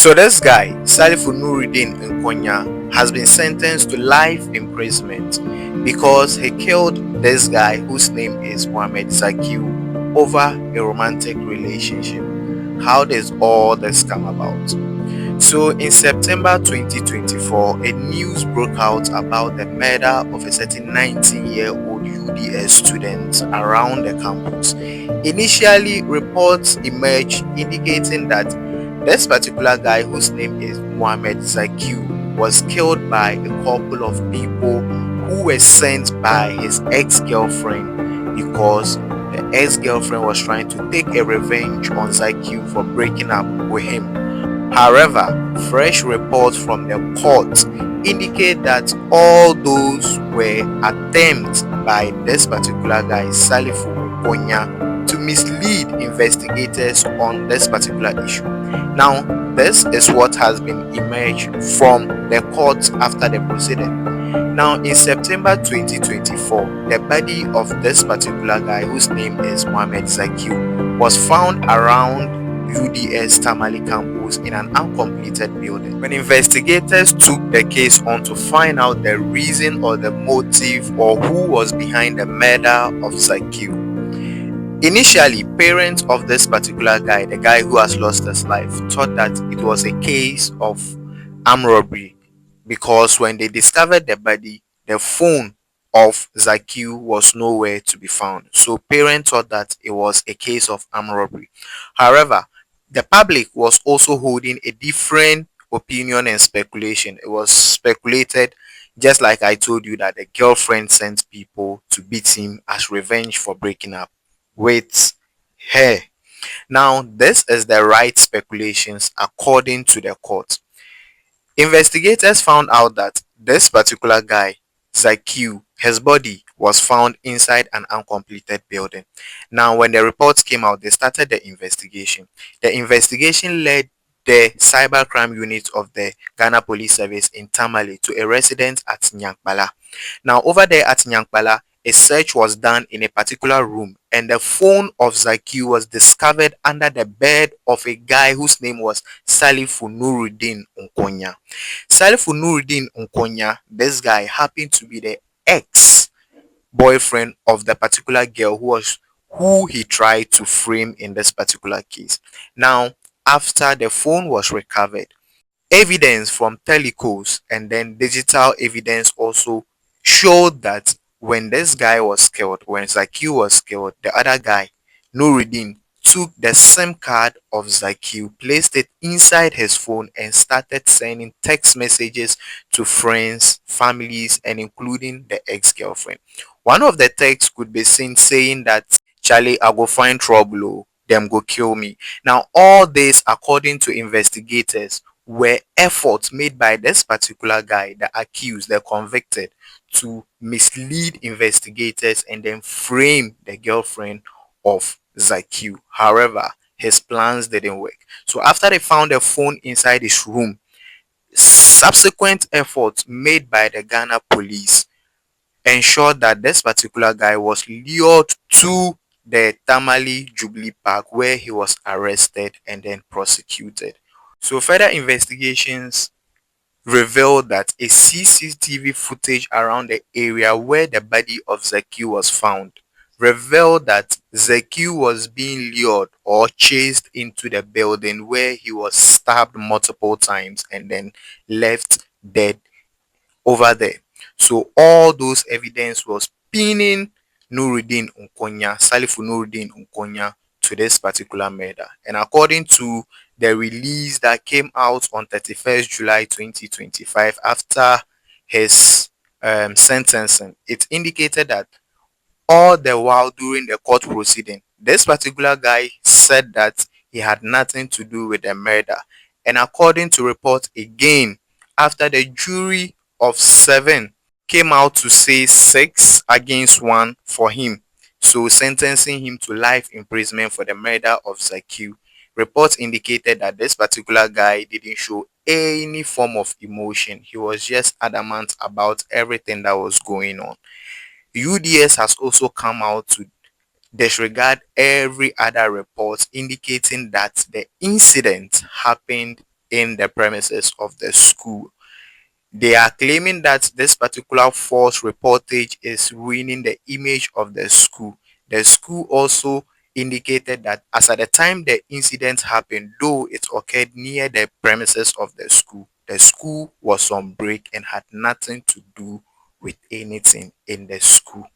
So this guy, Salifu Nurudeen Nko-nya, has been sentenced to life imprisonment because he killed this guy whose name is Mohammed Zakiu over a romantic relationship. How does all this come about? So in September 2024, a news broke out about the murder of a certain 19-year-old UDS student around the campus. Initially, reports emerged indicating that this particular guy, whose name is Mohammed Zakiu, was killed by a couple of people who were sent by his ex-girlfriend because the ex-girlfriend was trying to take a revenge on Zakiu for breaking up with him. However, fresh reports from the court indicate that all those were attempts by this particular guy, Salifu Nurudeen, to mislead investigators on this particular issue. Now, this is what has been emerged from the court after the proceeding. Now, in September 2024, the body of this particular guy, whose name is Mohammed Zakiu, was found around UDS Tamale campus in an uncompleted building. When investigators took the case on to find out the reason or the motive or who was behind the murder of Zakiu, initially, parents of this particular guy, the guy who has lost his life, thought that it was a case of armed robbery because when they discovered the body, the phone of Zakiu was nowhere to be found. So parents thought that it was a case of armed robbery. However, the public was also holding a different opinion and speculation. It was speculated, just like I told you, that the girlfriend sent people to beat him as revenge for breaking up with her. Now, this is the right speculations according to the court. Investigators found out that this particular guy, Zakiu, his body was found inside an uncompleted building. Now, when the reports came out, they started the investigation. The investigation led the cybercrime unit of the Ghana Police Service in Tamale to a residence at Nyankbala. Now, over there at Nyankbala, a search was done in a particular room, and the phone of Zakiu was discovered under the bed of a guy whose name was Salifu Nurudeen Nko-nya. Salifu Nurudeen Nko-nya, this guy happened to be the ex-boyfriend of the particular girl who he tried to frame in this particular case. Now, after the phone was recovered, evidence from telecalls and then digital evidence also showed that when this guy was killed, when Zakiu was killed, the other guy, Nuruddin, took the SIM card of Zakiu, placed it inside his phone, and started sending text messages to friends, families, and including the ex-girlfriend. One of the texts could be seen saying that, Charlie, I go find trouble, oh, them go kill me. Now, all this, according to investigators, were efforts made by this particular guy, the accused, the convicted, to mislead investigators and then frame the girlfriend of Zakiu. However, his plans didn't work. So after they found a phone inside his room, subsequent efforts made by the Ghana police ensured that this particular guy was lured to the Tamale Jubilee Park, where he was arrested and then prosecuted. So further investigations revealed that a CCTV footage around the area where the body of Zakiu was found revealed that Zakiu was being lured or chased into the building, where he was stabbed multiple times and then left dead over there. So all those evidence was pinning Nurudeen Nko-nya, Salifu Nurudeen Nko-nya, to this particular murder. And according to the release that came out on 31st July 2025 after his sentencing, it indicated that all the while during the court proceeding, this particular guy said that he had nothing to do with the murder. And according to reports again, after the jury of 7 came out to say 6 against 1 for him, so sentencing him to life imprisonment for the murder of Zakiu, reports indicated that this particular guy didn't show any form of emotion. He was just adamant about everything that was going on. UDS has also come out to disregard every other report indicating that the incident happened in the premises of the school. They are claiming that this particular false reportage is ruining the image of the school. The school also indicated that as at the time the incident happened, though it occurred near the premises of the school was on break and had nothing to do with anything in the school.